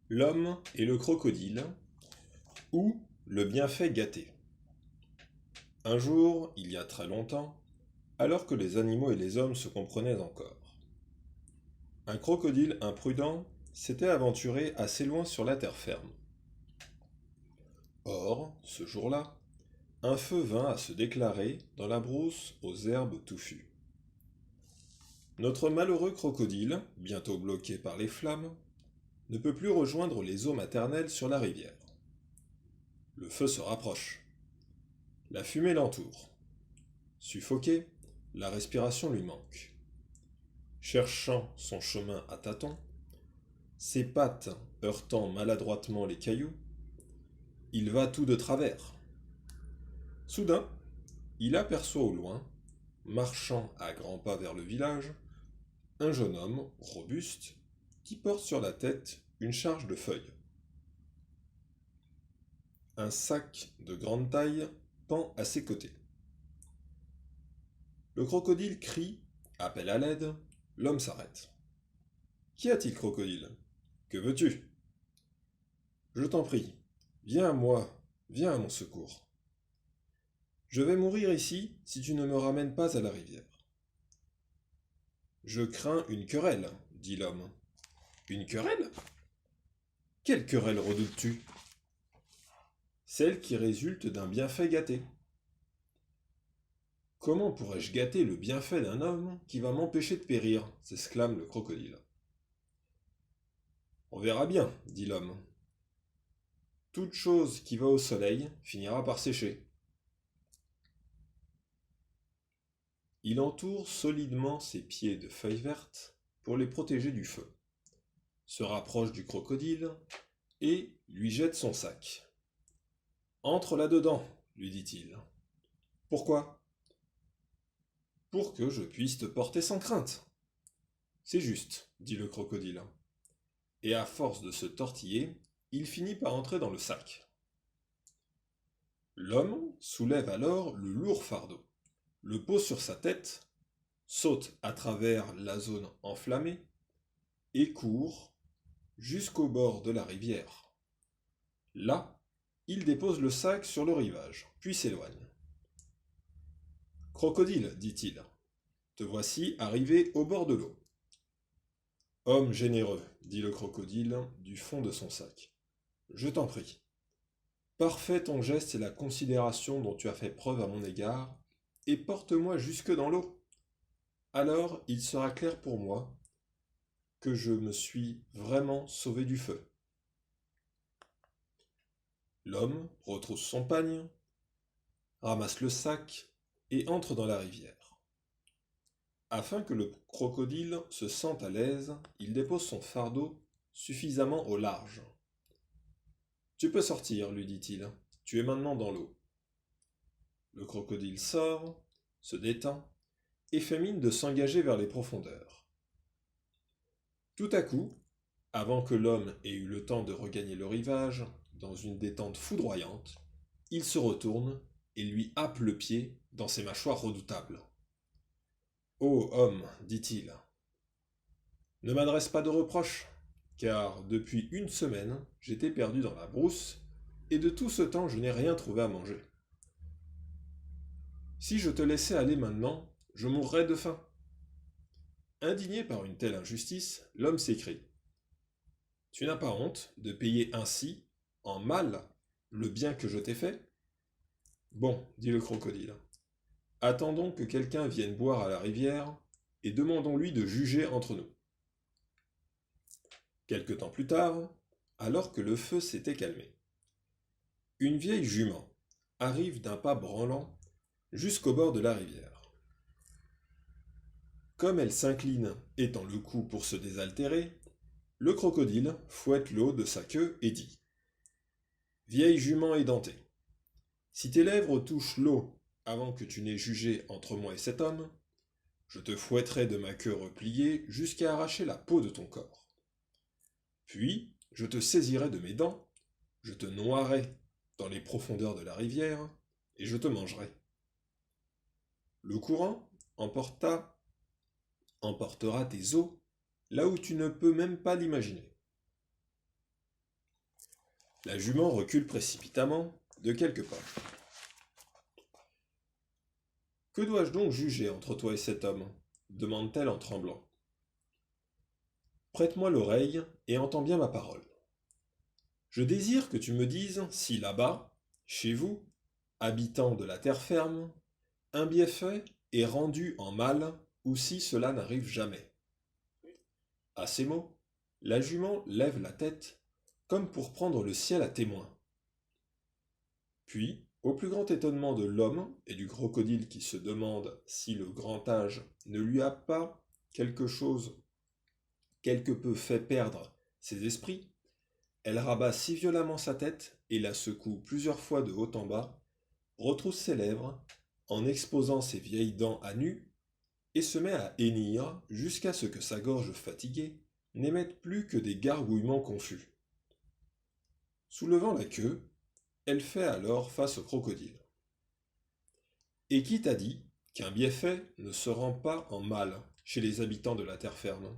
L'homme et le crocodile, ou le bienfait gâté. Un jour, il y a très longtemps, alors que les animaux et les hommes se comprenaient encore, un crocodile imprudent s'était aventuré assez loin sur la terre ferme. Or, ce jour-là, un feu vint à se déclarer dans la brousse aux herbes touffues. Notre malheureux crocodile, bientôt bloqué par les flammes, ne peut plus rejoindre les eaux maternelles sur la rivière. Le feu se rapproche. La fumée l'entoure. Suffoqué, la respiration lui manque. Cherchant son chemin à tâtons, ses pattes heurtant maladroitement les cailloux, il va tout de travers. Soudain, il aperçoit au loin, marchant à grands pas vers le village, un jeune homme robuste qui porte sur la tête une charge de feuilles. Un sac de grande taille pend à ses côtés. Le crocodile crie, appelle à l'aide, l'homme s'arrête. Qu'y a-t-il, crocodile? Que veux-tu? Je t'en prie, viens à moi, viens à mon secours. Je vais mourir ici si tu ne me ramènes pas à la rivière. Je crains une querelle, dit l'homme. Une querelle? Quelle querelle redoutes-tu? Celle qui résulte d'un bienfait gâté. Comment pourrais-je gâter le bienfait d'un homme qui va m'empêcher de périr? S'exclame le crocodile. On verra bien, dit l'homme. Toute chose qui va au soleil finira par sécher. Il entoure solidement ses pieds de feuilles vertes pour les protéger du feu, se rapproche du crocodile et lui jette son sac. Entre là-dedans, lui dit-il. Pourquoi? Pour que je puisse te porter sans crainte. C'est juste, dit le crocodile. Et à force de se tortiller, il finit par entrer dans le sac. L'homme soulève alors le lourd fardeau, le pose sur sa tête, saute à travers la zone enflammée et court jusqu'au bord de la rivière. Là, il dépose le sac sur le rivage, puis s'éloigne. Crocodile, dit-il, te voici arrivé au bord de l'eau. Homme généreux, dit le crocodile du fond de son sac, je t'en prie. Parfait ton geste et la considération dont tu as fait preuve à mon égard, et porte-moi jusque dans l'eau. Alors il sera clair pour moi que je me suis vraiment sauvé du feu. L'homme retrousse son pagne, ramasse le sac et entre dans la rivière. Afin que le crocodile se sente à l'aise, il dépose son fardeau suffisamment au large. Tu peux sortir, lui dit-il, tu es maintenant dans l'eau. Le crocodile sort, se détend, et fait mine de s'engager vers les profondeurs. Tout à coup, avant que l'homme ait eu le temps de regagner le rivage, dans une détente foudroyante, il se retourne et lui happe le pied dans ses mâchoires redoutables. Ô homme, dit-il, ne m'adresse pas de reproches, car depuis une semaine, j'étais perdu dans la brousse, et de tout ce temps je n'ai rien trouvé à manger. Si je te laissais aller maintenant, je mourrais de faim. Indigné par une telle injustice, l'homme s'écrie. Tu n'as pas honte de payer ainsi, en mal, le bien que je t'ai fait? Bon, dit le crocodile, attendons que quelqu'un vienne boire à la rivière, et demandons-lui de juger entre nous. Quelque temps plus tard, alors que le feu s'était calmé, une vieille jument arrive d'un pas branlant jusqu'au bord de la rivière. Comme elle s'incline et tend le cou pour se désaltérer, le crocodile fouette l'eau de sa queue et dit « Vieille jument édentée, si tes lèvres touchent l'eau avant que tu n'aies jugé entre moi et cet homme, je te fouetterai de ma queue repliée jusqu'à arracher la peau de ton corps. Puis, je te saisirai de mes dents, je te noierai dans les profondeurs de la rivière, et je te mangerai. Le courant emportera tes os là où tu ne peux même pas l'imaginer. La jument recule précipitamment de quelques pas. Que dois-je donc juger entre toi et cet homme demande-t-elle en tremblant. Prête-moi l'oreille et entends bien ma parole. Je désire que tu me dises si là-bas, chez vous, habitants de la terre ferme, un bienfait est rendu en mal ou si cela n'arrive jamais. À ces mots, la jument lève la tête comme pour prendre le ciel à témoin. Puis, au plus grand étonnement de l'homme et du crocodile qui se demande si le grand âge ne lui a pas quelque chose quelque peu fait perdre ses esprits, elle rabat si violemment sa tête et la secoue plusieurs fois de haut en bas, retrousse ses lèvres, en exposant ses vieilles dents à nu, et se met à hennir jusqu'à ce que sa gorge fatiguée n'émette plus que des gargouillements confus. Soulevant la queue, elle fait alors face au crocodile. Et qui t'a dit qu'un bienfait ne se rend pas en mal chez les habitants de la terre ferme?